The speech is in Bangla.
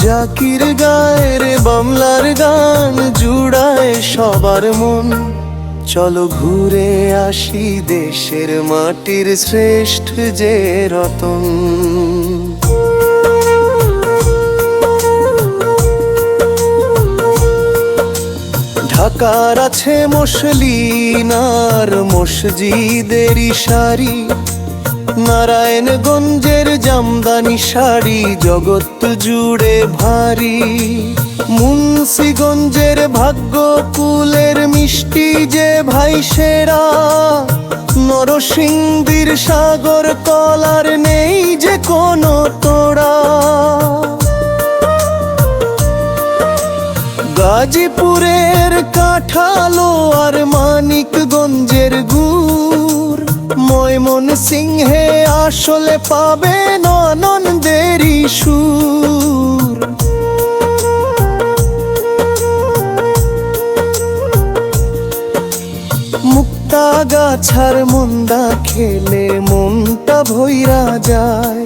জাকির গায়ের বাংলার গান জুড়ায় সবার মন। চলো ঘুরে আসি দেশের মাটির শ্রেষ্ঠ যে রতন। ঢাকার আছে মসলিন আর মসজিদেরই সারি, নারায়ণগঞ্জের জামদানি শাড়ি জগৎ জুড়ে ভারী। মুন্সিগঞ্জের ভাগ্যকুলের মিষ্টি যে ভাই সেরা, নরসিংদীর সাগর কলার নেই যে কোনো তোড়া। গাজীপুরের কাঁঠালো আর মানিকগঞ্জের গুড়, ময়মনসিংহে আসলে পাবেন আনন্দেরই সুর। মুক্তাগাছার মন্দা খেলে মনটা ভইরা যায়।